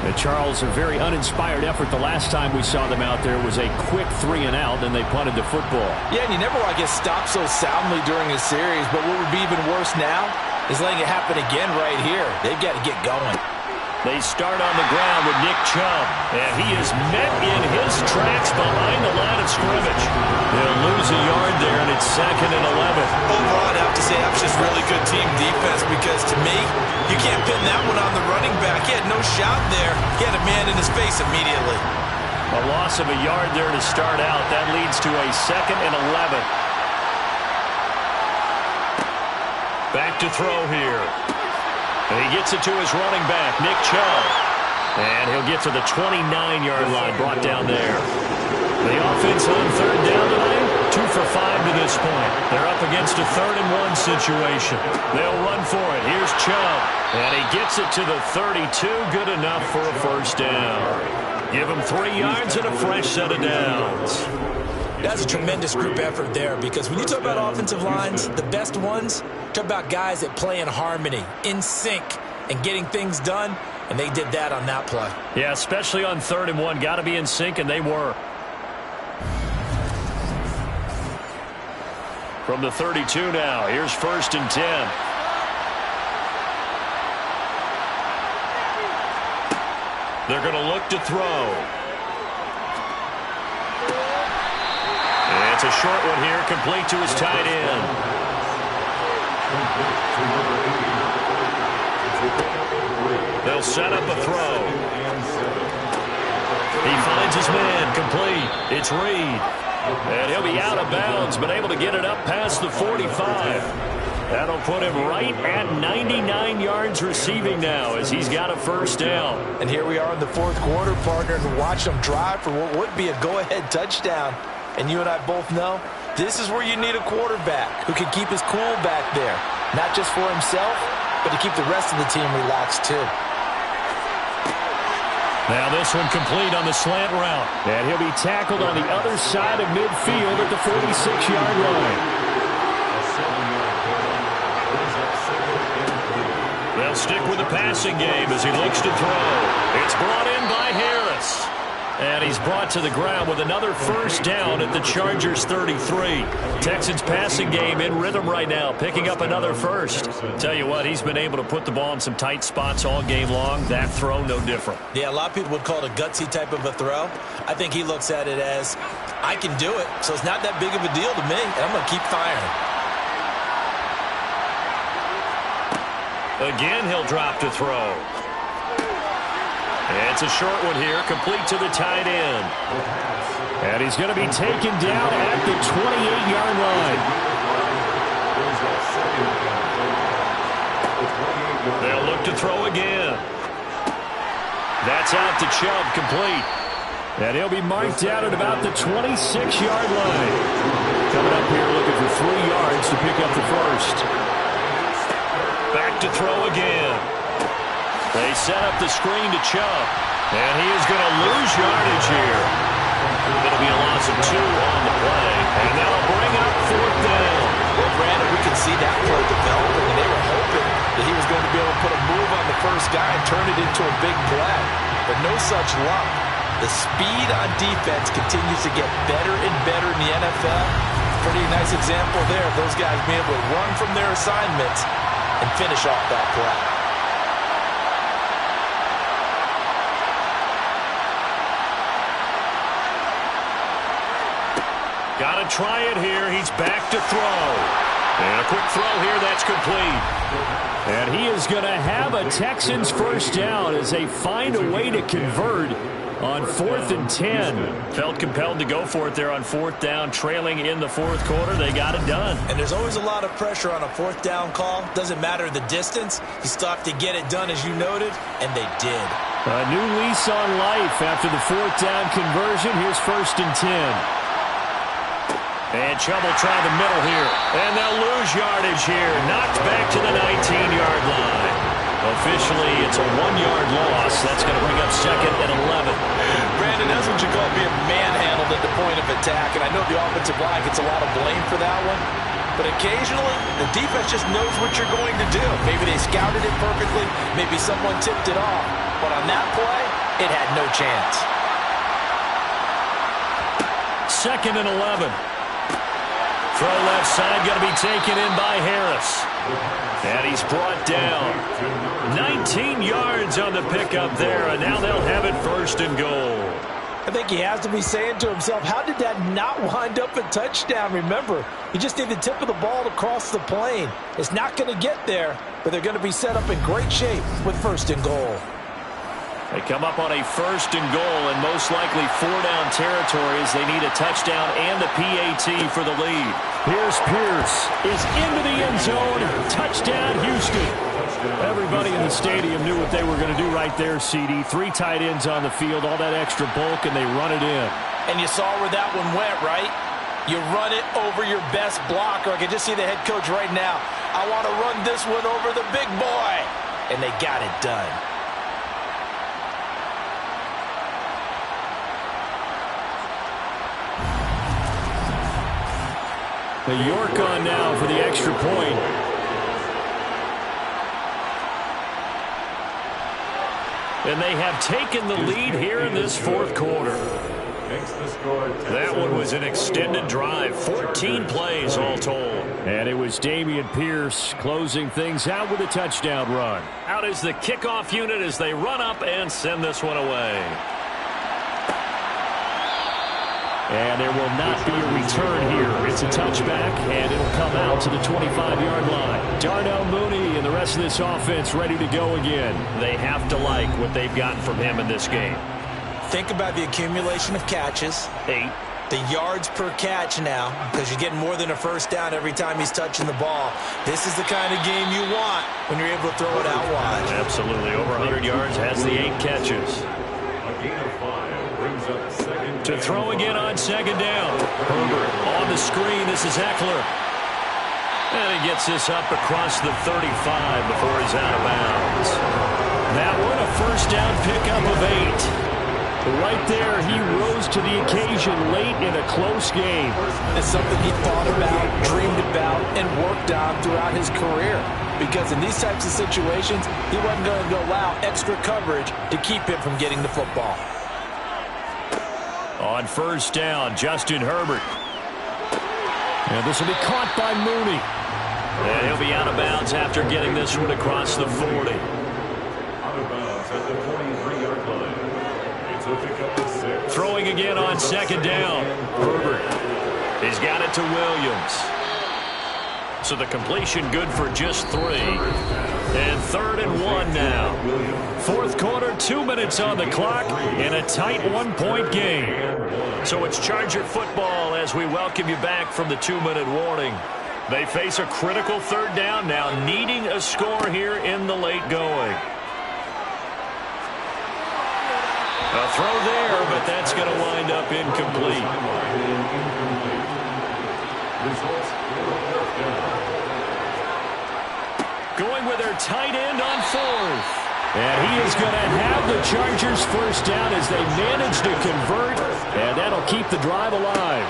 And Charles, a very uninspired effort the last time we saw them out there was a quick 3 and out, and they punted the football. Yeah, and you never want to get stopped so soundly during a series, but what would be even worse now is letting it happen again right here. They've got to get going. They start on the ground with Nick Chubb, and he is met in his tracks behind the line of scrimmage. They'll lose a yard there, and it's 2nd and 11. Overall, I'd have to say that was just really good team defense because, to me, you can't pin that one on the running back. He had no shot there. He had a man in his face immediately. A loss of a yard there to start out. That leads to a 2nd and 11. Back to throw here. And he gets it to his running back, Nick Chubb. And he'll get to the 29-yard line, brought down there. The offense on 3rd down tonight, 2 for 5 to this point. They're up against a 3rd and 1 situation. They'll run for it. Here's Chubb. And he gets it to the 32, good enough for a first down. Give him 3 yards and a fresh set of downs. That's a tremendous group effort there, because when you talk about offensive lines, the best ones, talk about guys that play in harmony, in sync, and getting things done, and they did that on that play. Yeah, especially on 3rd and 1. Got to be in sync, and they were. From the 32 now, here's 1st and 10. They're going to look to throw. It's a short one here, complete to his tight end. They'll set up a throw. He finds his man, complete. It's Reed. And he'll be out of bounds, but able to get it up past the 45. That'll put him right at 99 yards receiving now as he's got a 1st down. And here we are in the 4th quarter, partner, and watch them drive for what would be a go-ahead touchdown. And you and I both know this is where you need a quarterback who can keep his cool back there, not just for himself, but to keep the rest of the team relaxed too. Now this one complete on the slant route. And he'll be tackled on the other side of midfield at the 46-yard line. They'll stick with the passing game as he looks to throw. It's brought in by Harris. And he's brought to the ground with another 1st down at the Chargers 33. Texans passing game in rhythm right now, picking up another 1st. Tell you what, he's been able to put the ball in some tight spots all game long. That throw, no different. Yeah, a lot of people would call it a gutsy type of a throw. I think he looks at it as, I can do it, so it's not that big of a deal to me, and I'm going to keep firing. Again, he'll drop to throw. It's a short one here, complete to the tight end. And he's going to be taken down at the 28-yard line. They'll look to throw again. That's out to Chubb, complete. And he'll be marked down at about the 26-yard line. Coming up here looking for 3 yards to pick up the 1st. Back to throw again. They set up the screen to Chubb. And he is going to lose yardage here. It'll be a loss of 2 on the play. And that'll bring up 4th down. Well, Brandon, we can see that play developing, and they were hoping that he was going to be able to put a move on the 1st guy and turn it into a big play. But no such luck. The speed on defense continues to get better and better in the NFL. Pretty nice example there of those guys being able to run from their assignments and finish off that play. Got to try it here. He's back to throw. And a quick throw here. That's complete. And he is going to have a Texans 1st down as they find a way to convert on 4th and 10. Felt compelled to go for it there on 4th down, trailing in the 4th quarter. They got it done. And there's always a lot of pressure on a 4th down call. Doesn't matter the distance. You still have to get it done, as you noted, and they did. A new lease on life after the 4th down conversion. Here's 1st and 10. And Chubb will try the middle here. And they'll lose yardage here. Knocked back to the 19-yard line. Officially, it's a 1-yard loss. That's going to bring up 2nd and 11. Brandon, that's what you call being manhandled at the point of attack. And I know the offensive line gets a lot of blame for that one. But occasionally, the defense just knows what you're going to do. Maybe they scouted it perfectly. Maybe someone tipped it off. But on that play, it had no chance. 2nd and 11. Throw left side, going to be taken in by Harris. And he's brought down. 19 yards on the pickup there, and now they'll have it 1st and goal. I think he has to be saying to himself, how did that not wind up a touchdown? Remember, you just need the tip of the ball to cross the plane. It's not going to get there, but they're going to be set up in great shape with 1st and goal. They come up on a 1st and goal, and most likely 4-down territory as they need a touchdown and the PAT for the lead. Here's Pierce is into the end zone. Touchdown, Houston. Everybody in the stadium knew what they were going to do right there, CD. 3 tight ends on the field, all that extra bulk, and they run it in. And you saw where that one went, right? You run it over your best blocker. I can just see the head coach right now. I want to run this one over the big boy. And they got it done. York on now for the extra point. And they have taken the lead here in this fourth quarter. That one was an extended drive, 14 plays all told. And it was Dameon Pierce closing things out with a touchdown run. Out is the kickoff unit as they run up and send this one away. And there will not be a return here. It's a touchback, and it'll come out to the 25-yard line. Darnell Mooney and the rest of this offense ready to go again. They have to like what they've gotten from him in this game. Think about the accumulation of catches. 8. The yards per catch now, because you're getting more than a first down every time he's touching the ball. This is the kind of game you want when you're able to throw it out wide. Absolutely. Over 100 yards, has the 8 catches. A gain of 5 brings up second. To throw again on second down. Herbert on the screen. This is Eckler. And he gets this up across the 35 before he's out of bounds. That one a first down pickup of 8. Right there, he rose to the occasion late in a close game. It's something he thought about, dreamed about, and worked on throughout his career. Because in these types of situations, he wasn't going to allow extra coverage to keep him from getting the football. On first down, Justin Herbert. And this will be caught by Mooney. And he'll be out of bounds after getting this one across the 40. Out of bounds at the 43-yard line. It's a pickup of 6. Throwing again on second down. Herbert. He's got it to Williams. So the completion good for just 3. And 3rd and 1 now. Fourth quarter, 2 minutes on the clock in a tight 1-point game. So it's Charger football as we welcome you back from the 2-minute warning. They face a critical 3rd down now, needing a score here in the late going. A throw there, but that's going to wind up incomplete. Going with their tight end on 4th. And he is going to have the Chargers first down as they manage to convert. And that'll keep the drive alive.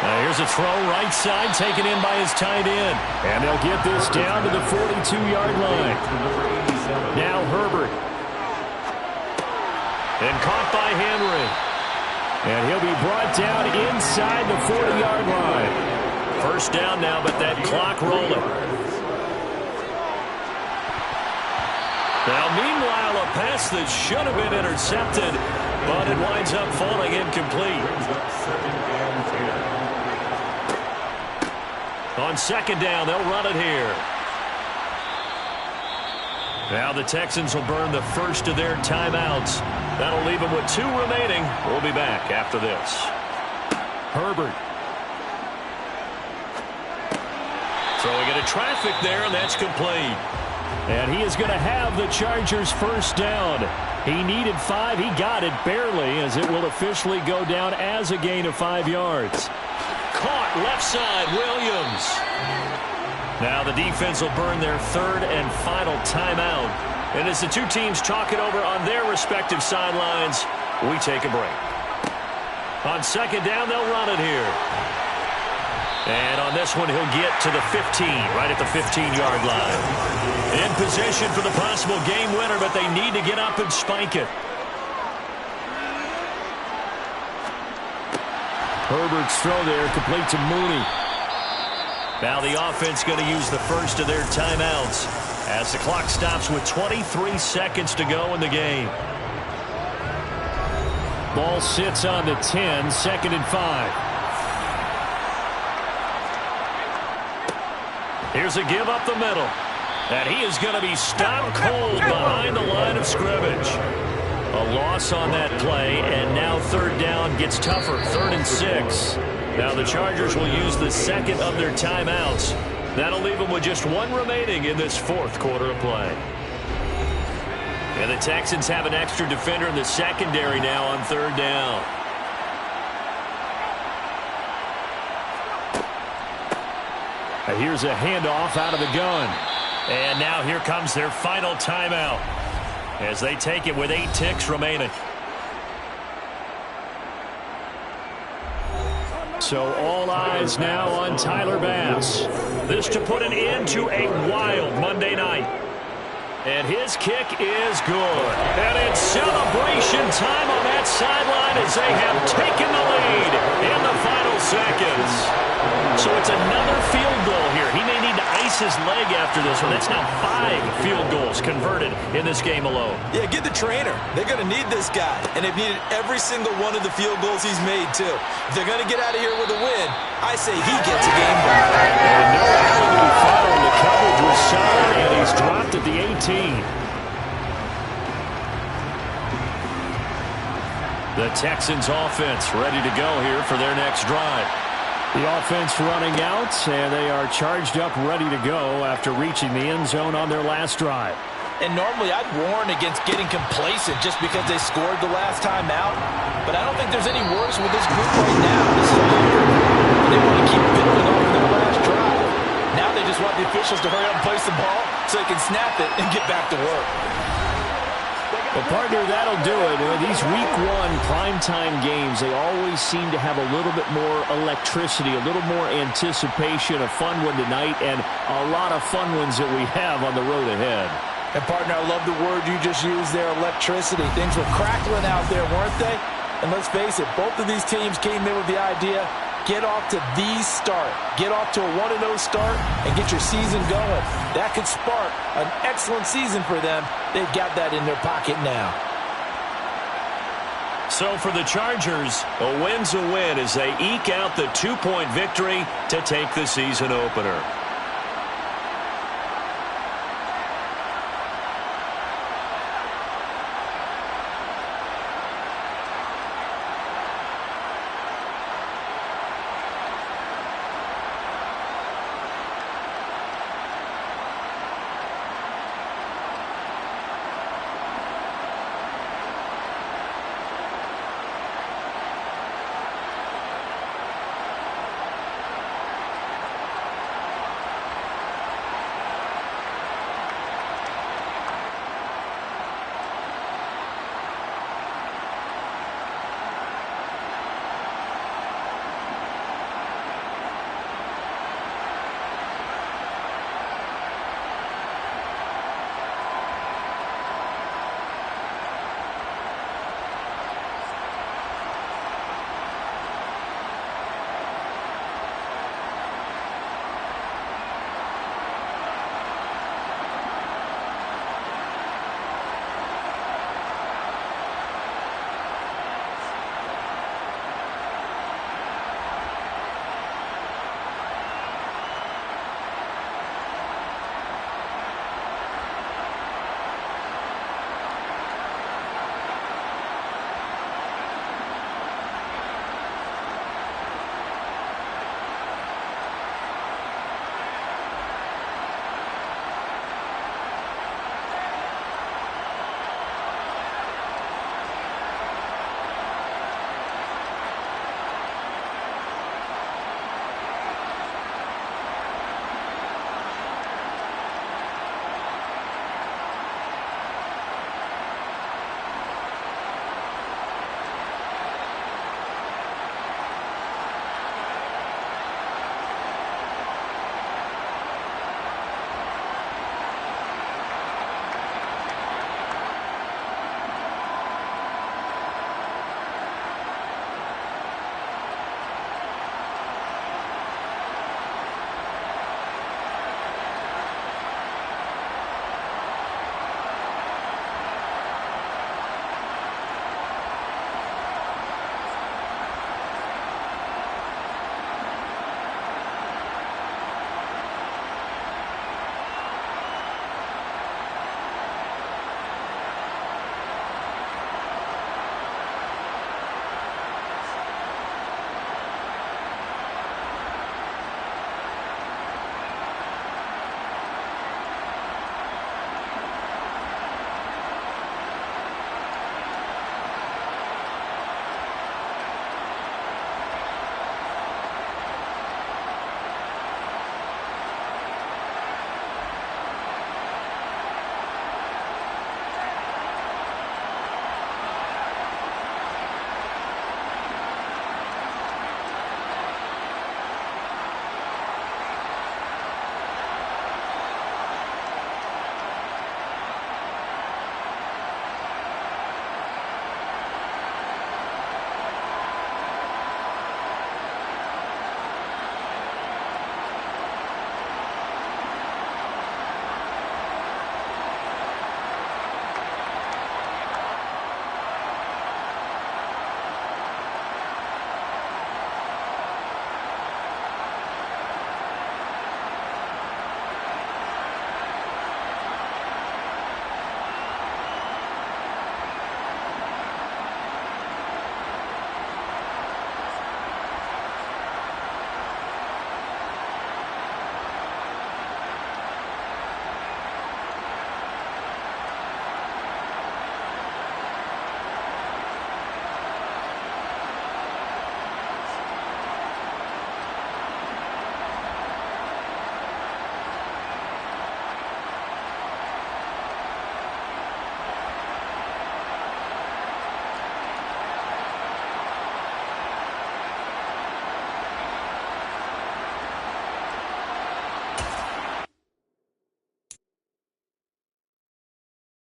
Now here's a throw right side taken in by his tight end. And they'll get this down to the 42-yard line. Now Herbert. And caught by Henry. And he'll be brought down inside the 40-yard line. First down now, but that clock rolling. Now, meanwhile, a pass that should have been intercepted, but it winds up falling incomplete. On second down, they'll run it here. Now the Texans will burn the first of their timeouts. That'll leave them with 2 remaining. We'll be back after this. Herbert. Throwing into traffic there, and that's complete. And he is going to have the Chargers first down. He needed 5. He got it barely, as it will officially go down as a gain of 5 yards. Caught left side, Williams. Now the defense will burn their 3rd and final timeout. And as the 2 teams talk it over on their respective sidelines, we take a break. On second down, they'll run it here. And on this one, he'll get to the 15, right at the 15-yard line. In position for the possible game winner, but they need to get up and spike it. Herbert's throw there, complete to Mooney. Now the offense going to use the first of their timeouts as the clock stops with 23 seconds to go in the game. Ball sits on the 10, 2nd and 5. Here's a give up the middle. And he is going to be stopped cold behind the line of scrimmage. A loss on that play, and now 3rd down gets tougher, 3rd and 6. Now the Chargers will use the second of their timeouts. That'll leave them with just 1 remaining in this 4th quarter of play. And the Texans have an extra defender in the secondary now on 3rd down. Here's a handoff out of the gun. And now here comes their final timeout as they take it with 8 ticks remaining. So all eyes now on Tyler Bass. This to put an end to a wild Monday night. And his kick is good. And it's celebration time on that sideline as they have taken the lead in the final seconds. So it's another field goal here. He may need to ice his leg after this one. That's now 5 field goals converted in this game alone. Yeah, get the trainer. They're going to need this guy. And they've needed every single one of the field goals he's made, too. If they're going to get out of here with a win, I say he gets a game ball. And no alley to be found. The coverage was solid, and he's dropped at the 18. The Texans offense ready to go here for their next drive. The offense running out, and they are charged up, ready to go after reaching the end zone on their last drive. And normally I'd warn against getting complacent just because they scored the last time out. But I don't think there's any worse with this group right now. This is a hunger. They want to keep building off of their last drive. Now they just want the officials to hurry up and place the ball so they can snap it and get back to work. Well, partner, that'll do it. These Week 1 primetime games, they always seem to have a little bit more electricity, a little more anticipation, a fun one tonight, and a lot of fun ones that we have on the road ahead. And, partner, I love the word you just used there, electricity. Things were crackling out there, weren't they? And let's face it, both of these teams came in with the idea, get off to the start. Get off to a 1-0 start and get your season going. That could spark an excellent season for them. They've got that in their pocket now. So for the Chargers, a win's a win as they eke out the 2-point victory to take the season opener.